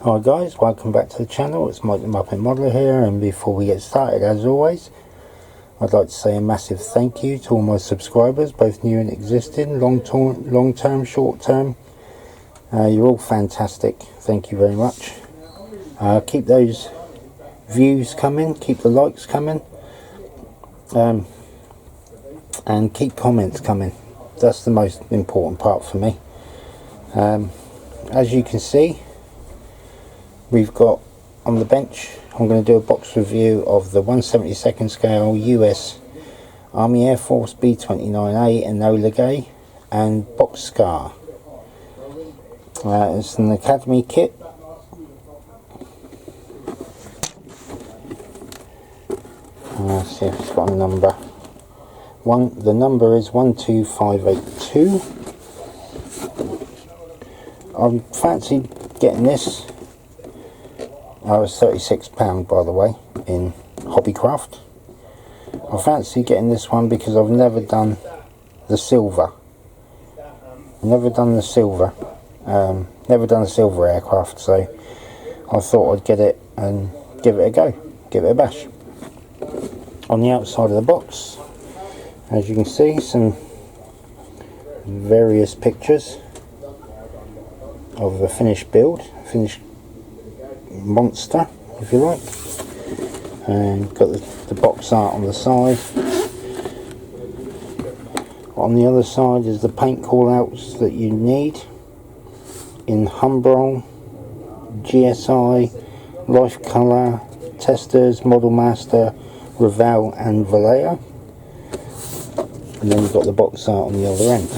Hi guys, welcome back to the channel. It's Mike the Muppet Modeler here, and before we get started, as always, I'd like to say a massive thank you to all my subscribers, both new and existing, long term, short term. You're all fantastic. Thank you very much. Keep those views coming, keep the likes coming, and keep comments coming. That's the most important part for me. As you can see, we've got on the bench, I'm going to do a box review of the 1/72nd scale US Army Air Force B-29 Enola Gay and box scar. It's an Academy kit. Let's see if it's got a number. The number is 12582. I fancy getting this. I was £36 by the way in Hobbycraft. I fancy getting this one because I've never done the silver. Never done the silver aircraft, so I thought I'd get it and give it a go, give it a bash. On the outside of the box, as you can see, some various pictures of the finished build, finished monster, if you like, and got the box art on the side. On the other side is the paint call outs that you need in Humbrol, GSI, Life Colour, Testers, Model Master, Revell and Vallejo, and then you've got the box art on the other end.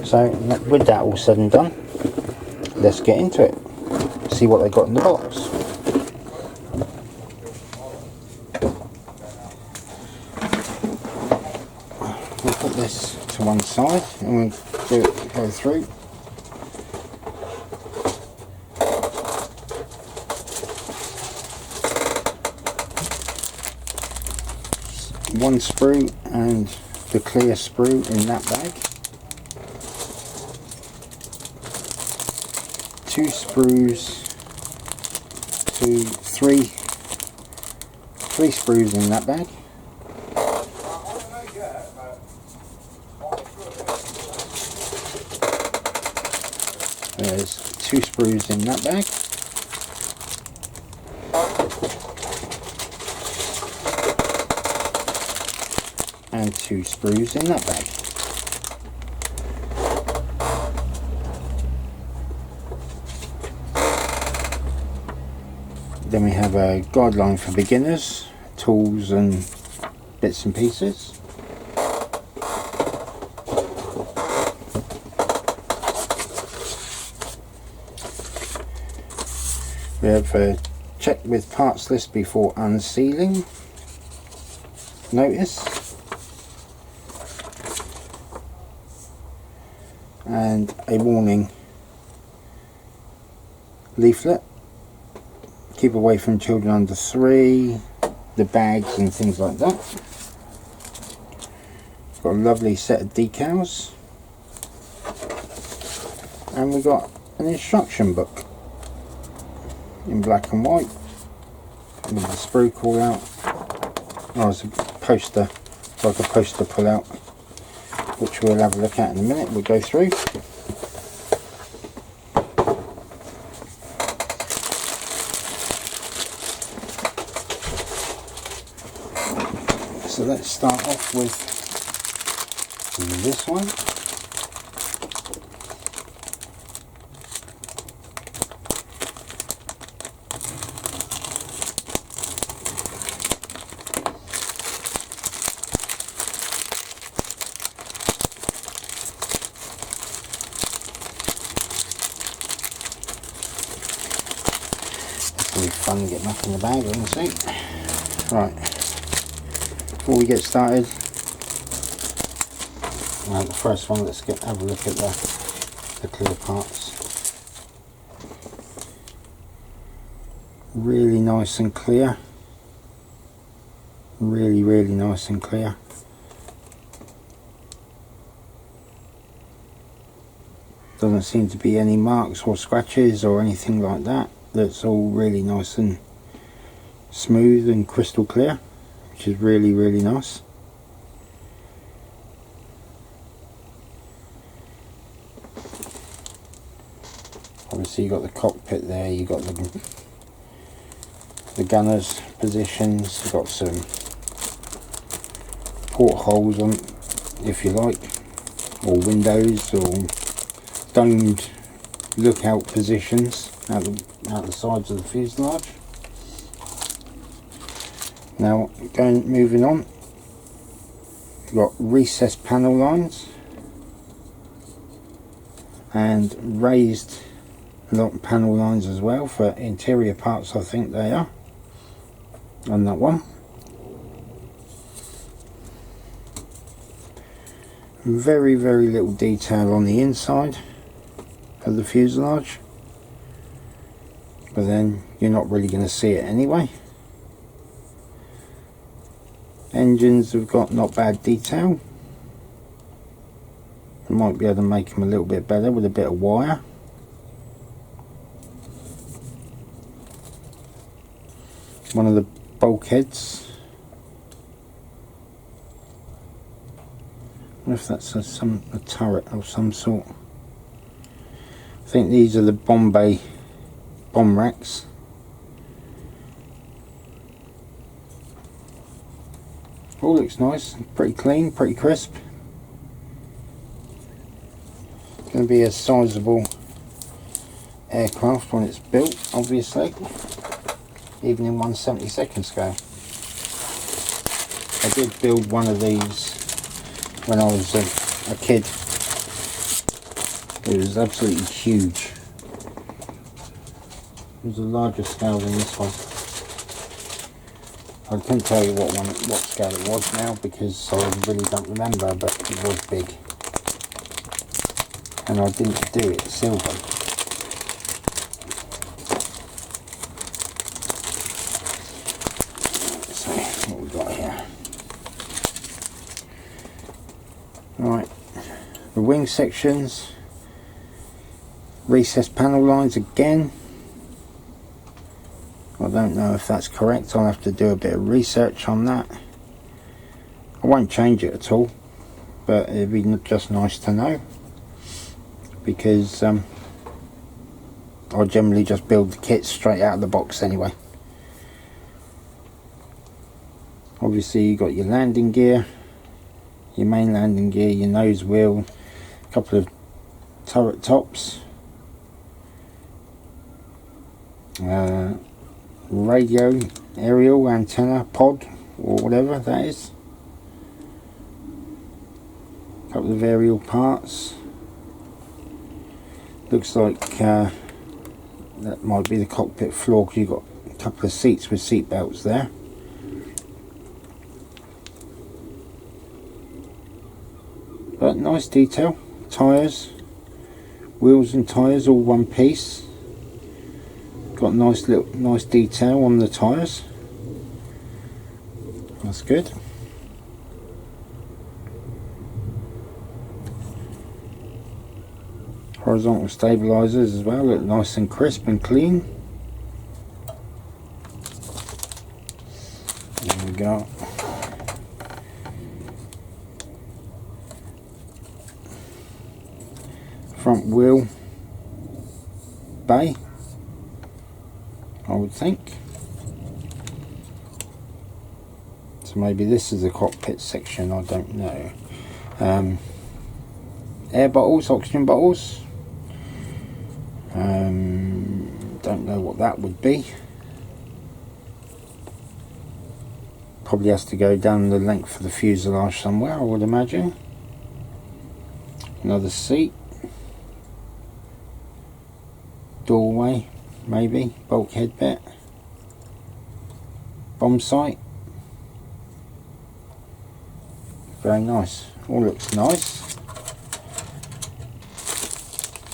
So with that all said and done, let's get into it, see what they got in the box. We'll put this to one side and we'll go through. One sprue and the clear sprue in that bag. Two sprues, three sprues in that bag. There's two sprues in that bag. And two sprues in that bag. Then we have a guideline for beginners, tools and bits and pieces. We have a check with parts list before unsealing notice. And a warning leaflet. Keep away from children under 3, the bags and things like that. Got a lovely set of decals, and we've got an instruction book in black and white with the sprue call out. Oh, it's a poster, it's like a poster pull out, which we'll have a look at in a minute. We'll go through. So let's start off with this one. It's going to be fun getting up in the bag, I think. Right. Before we get started, the first one, let's have a look at the clear parts. Really nice and clear. Really nice and clear. Doesn't seem to be any marks or scratches or anything like that. That's all really nice and smooth and crystal clear, which is really, really nice. Obviously you've got the cockpit there, you've got the gunner's positions, you've got some portholes on, if you like, or windows, or domed lookout positions out the sides of the fuselage. Now moving on, you've got recessed panel lines and raised panel lines as well for interior parts, I think they are, on that one. Very, very little detail on the inside of the fuselage, but then you're not really going to see it anyway. Engines have got not bad detail. I might be able to make them a little bit better with a bit of wire. One of the bulkheads, I wonder if that's a turret of some sort. I think these are the Bombay bomb racks. All looks nice, pretty clean, pretty crisp. Going to be a sizable aircraft when it's built, obviously, even in 1/72 scale. I did build one of these when I was a kid. It was absolutely huge. It was a larger scale than this one. I couldn't tell you what scale it was now because I really don't remember, but it was big. And I didn't do it silver. So, what we got here? Right, the wing sections, recessed panel lines again. I don't know if that's correct. I'll have to do a bit of research on that. I won't change it at all, but it'd be just nice to know, because I generally just build the kits straight out of the box anyway. Obviously you got your landing gear, your main landing gear, your nose wheel, a couple of turret tops, radio, aerial antenna pod, or whatever that is, a couple of aerial parts. Looks like that might be the cockpit floor, because you've got a couple of seats with seat belts there. But nice detail. Tyres, wheels and tyres all one piece. Got nice detail on the tyres. That's good. Horizontal stabilisers as well, look nice and crisp and clean. There we go. Front wheel bay, I would think. So maybe this is the cockpit section, I don't know. Air bottles, oxygen bottles. Don't know what that would be. Probably has to go down the length of the fuselage somewhere, I would imagine. Another seat. Doorway, maybe, bulkhead bit. Bomb sight. Very nice. All looks nice.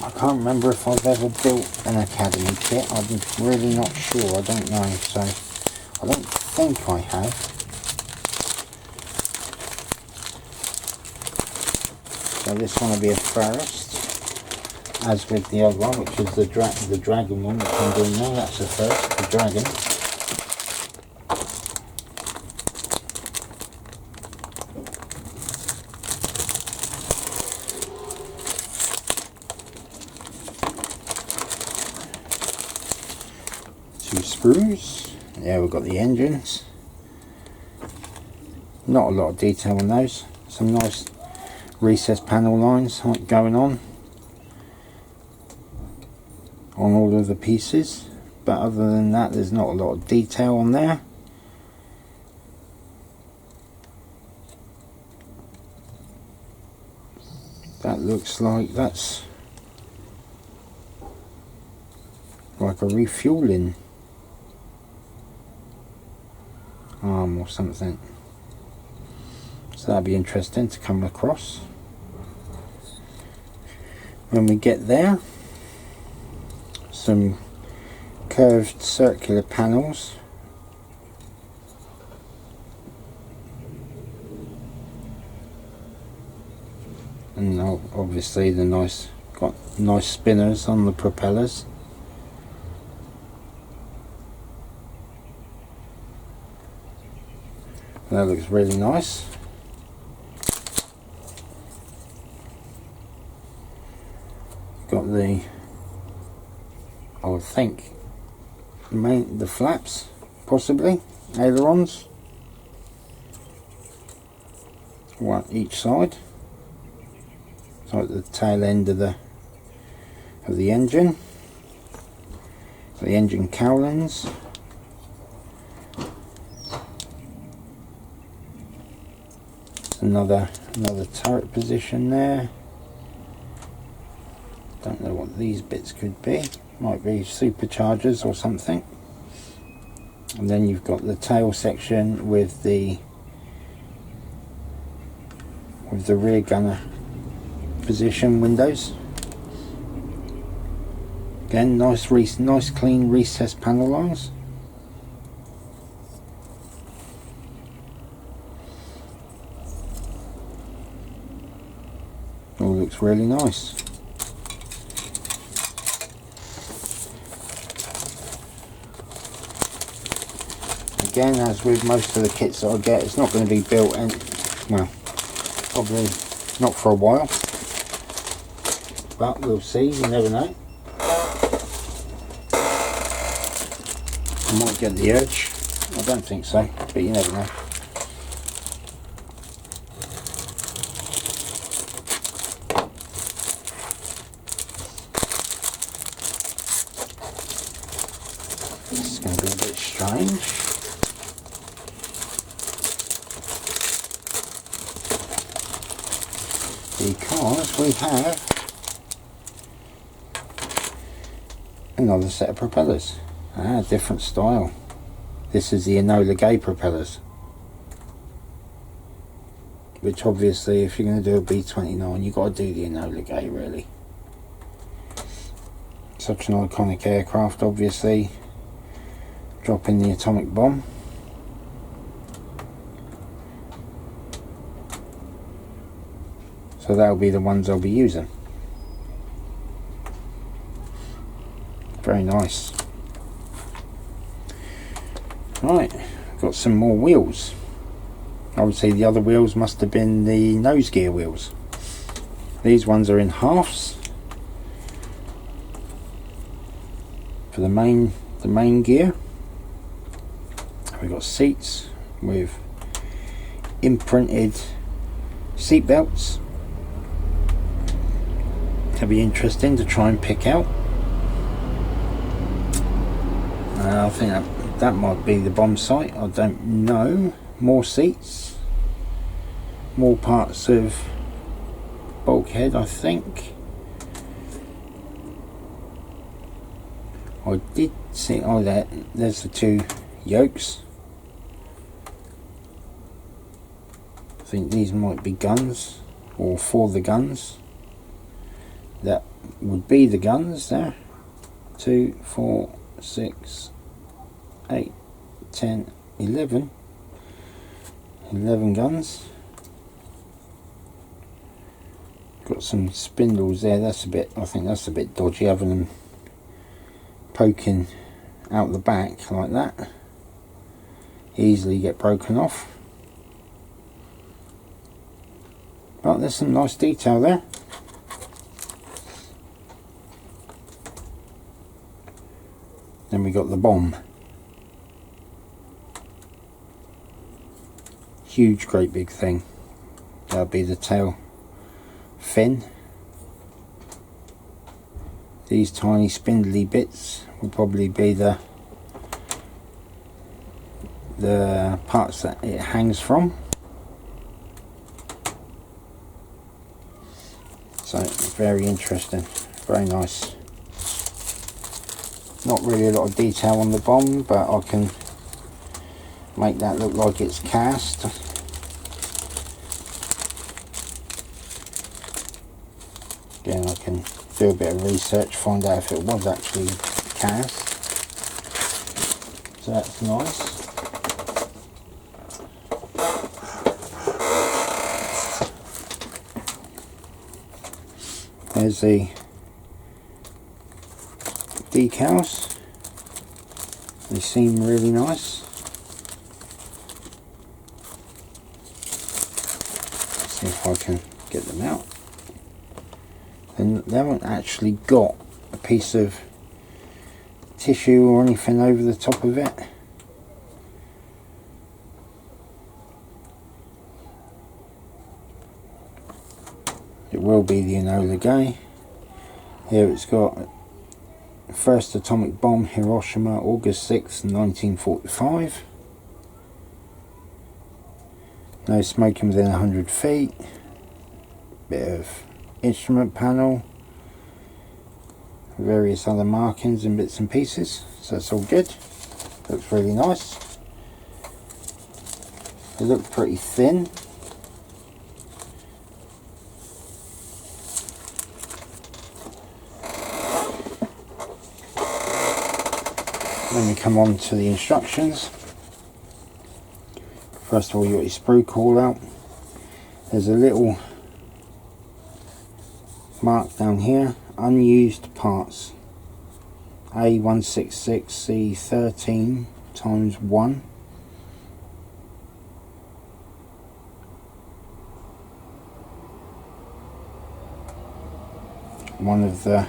I can't remember if I've ever built an Academy kit. I'm really not sure. I don't know. So I don't think I have. So this one will be a first. as with the other one, which is the dragon one, which I'm doing now. That's the first, the dragon. Two screws. Yeah, we've got the engines. Not a lot of detail on those. Some nice recessed panel lines going on all of the pieces, but other than that there's not a lot of detail on there. That looks like that's like a refueling arm or something, so that'd be interesting to come across when we get there. Some curved circular panels, and obviously got nice spinners on the propellers. That looks really nice. Got the, I would think, the flaps, possibly ailerons, one each side. So at the tail end of the engine, the engine cowlings. Another turret position there. Don't know what these bits could be. Might be superchargers or something. And then you've got the tail section with the rear gunner position windows. Again, nice clean recessed panel lines. All looks really nice. Again, as with most of the kits that I get, it's not going to be built in, well, probably not for a while, but we'll see, you never know. I might get the urge. I don't think so, but you never know. This is going to be a bit strange. Because we have another set of propellers. Different style. This is the Enola Gay propellers, which obviously if you're going to do a B-29 you've got to do the Enola Gay, really. Such an iconic aircraft, obviously, dropping the atomic bomb. So that'll be the ones I'll be using. Very nice. Right, got some more wheels. Obviously the other wheels must have been the nose gear wheels. These ones are in halves for the main gear. We've got seats with imprinted seat belts. It'll be interesting to try and pick out. I think that might be the bomb sight, I don't know. More seats, more parts of bulkhead, I think. I did see, there's the two yokes. I think these might be guns, or for the guns. That would be the guns there. 2, 4, 6, 8, 10, 11. 11 guns. Got some spindles there. That's a bit, I think that's a bit dodgy, having them poking out the back like that. Easily get broken off. But there's some nice detail there. Then we got the bomb. Huge, great big thing. That'll be the tail fin. These tiny spindly bits will probably be the parts that it hangs from. So very interesting, very nice. Not really a lot of detail on the bomb, but I can make that look like it's cast. Again, I can do a bit of research, find out if it was actually cast. So that's nice. There's the decals. They seem really nice. Let's see if I can get them out. And they haven't actually got a piece of tissue or anything over the top of it. It will be the Enola Gay. Here it's got first atomic bomb, Hiroshima, August 6th, 1945. No smoking within 100 feet. Bit of instrument panel. Various other markings and bits and pieces. So it's all good. Looks really nice. They look pretty thin. Then we come on to the instructions. First of all, you got your sprue call out. There's a little mark down here, unused parts. A166C13 times 1. One of the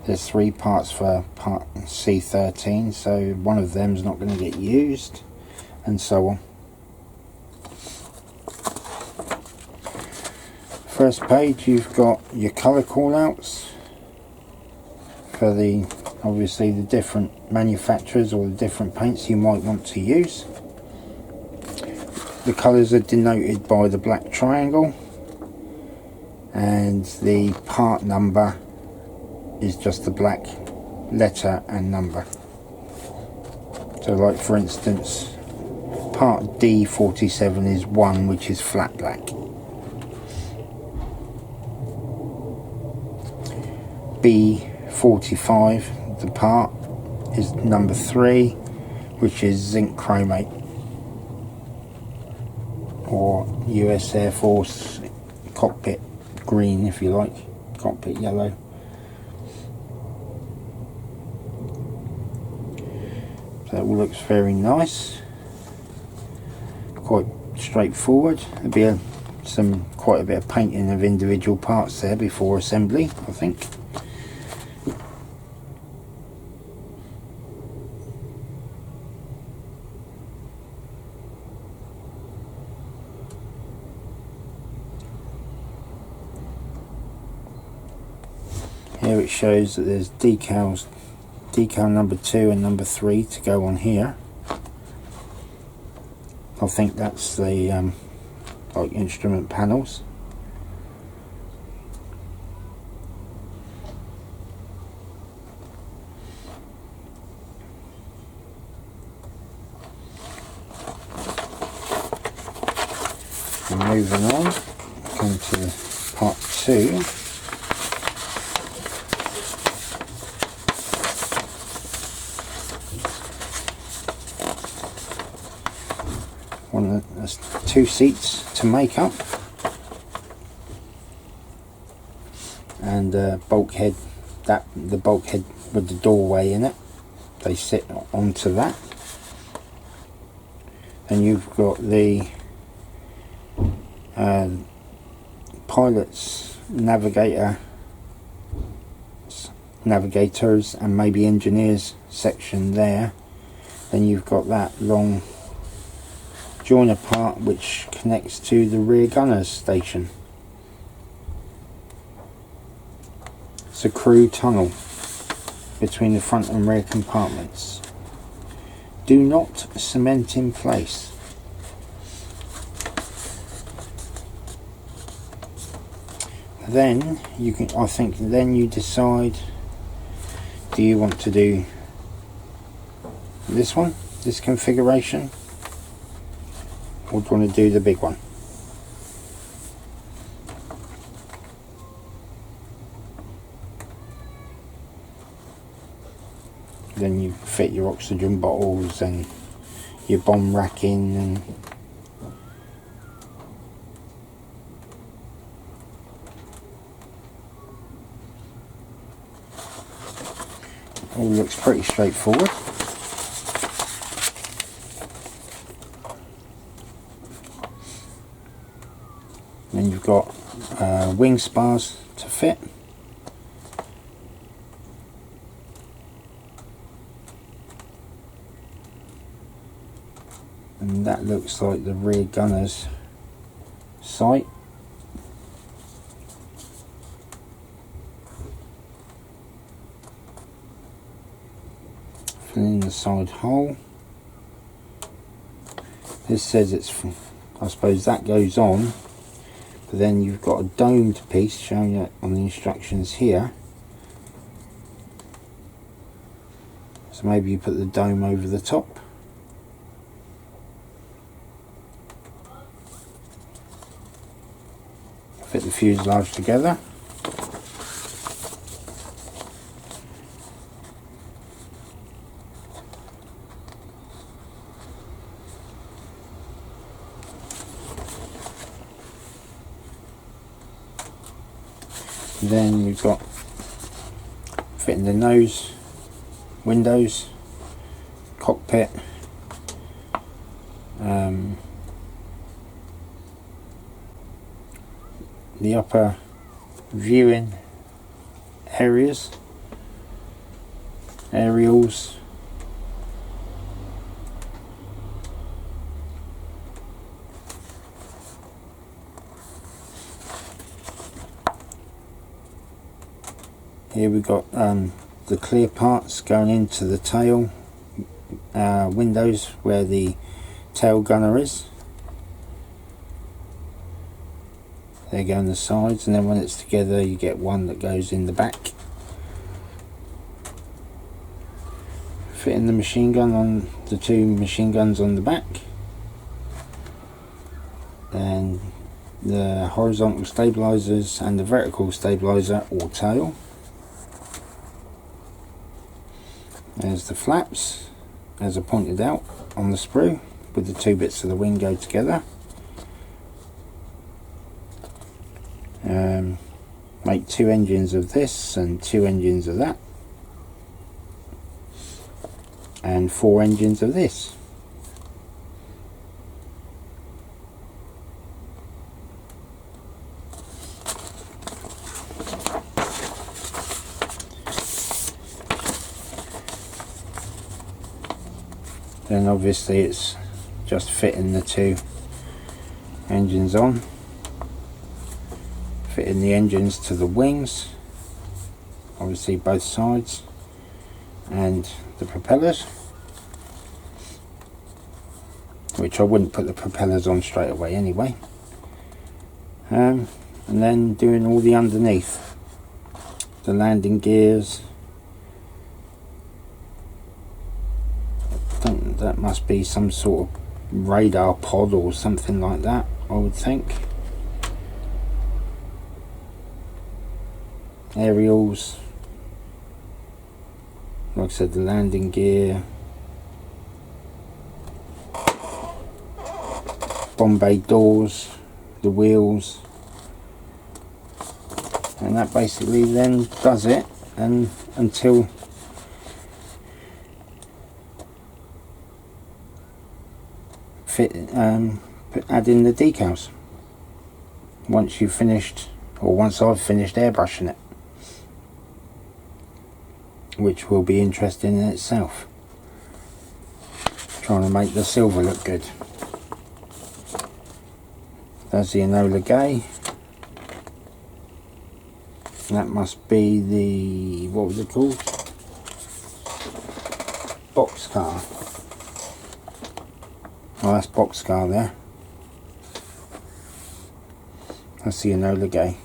There's 3 parts for part C13, so one of them is not going to get used, and so on. First page, you've got your colour callouts for the, obviously, the different manufacturers or the different paints you might want to use. The colours are denoted by the black triangle, and the part number is just the black letter and number. So like for instance, part D47 is 1, which is flat black. B45, the part, is number 3, which is zinc chromate, or US Air Force cockpit green if you like, cockpit yellow. That all looks very nice, quite straightforward. There'll be quite a bit of painting of individual parts there before assembly, I think. Here it shows that there's decals. Decal number 2 and number 3 to go on here. I think that's the like instrument panels. And moving on, come to part 2. There's 2 seats to make up. and bulkhead, the bulkhead with the doorway in it, they sit onto that. And you've got the pilot's navigators and maybe engineers section there. Then you've got that long joiner part which connects to the rear gunner's station. It's a crew tunnel between the front and rear compartments. Do not cement in place. Then you can, I think, then you decide, do you want to do this one, this configuration, or do you want to do the big one? Then you fit your oxygen bottles and your bomb racking and all looks pretty straightforward. Then you've got wing spars to fit. And that looks like the rear gunner's sight. Fill in the side hole. This says it's from, I suppose that goes on, but then you've got a domed piece showing it on the instructions here. So maybe you put the dome over the top. Fit the fuselage together. Then you've got fitting the nose, windows, cockpit, the upper viewing areas, aerials, here we've got the clear parts going into the tail windows where the tail gunner is. They go on the sides, and then when it's together you get one that goes in the back. Fitting the machine gun on the two machine guns on the back, and the horizontal stabilizers and the vertical stabilizer or tail. There's the flaps, as I pointed out, on the sprue, with the two bits of the wing go together. Make 2 engines of this and 2 engines of that, and 4 engines of this. Then obviously it's just fitting the 2 engines on, fitting the engines to the wings, obviously both sides, and the propellers, which I wouldn't put the propellers on straight away anyway, and then doing all the underneath, the landing gears. I think that must be some sort of radar pod or something like that, I would think. Aerials, like I said, the landing gear, bomb bay doors, the wheels, and that basically then does it, and until add in the decals once you've finished, or once I've finished airbrushing it, which will be interesting in itself, trying to make the silver look good. There's the Enola Gay. That must be the, what was it called? Boxcar. Oh, that's Boxcar there. That's the Enola Gay.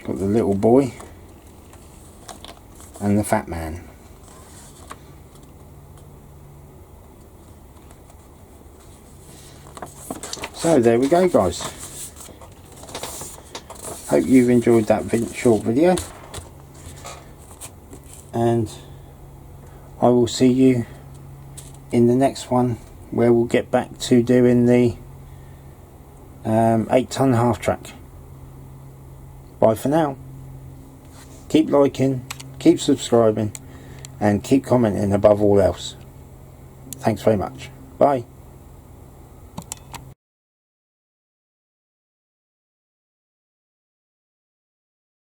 Got the little boy and the fat man. So there we go, guys. Hope you've enjoyed that short video, and I will see you in the next one, where we'll get back to doing the 8-ton half track. Bye for now. Keep liking, keep subscribing, and keep commenting above all else. Thanks very much. Bye.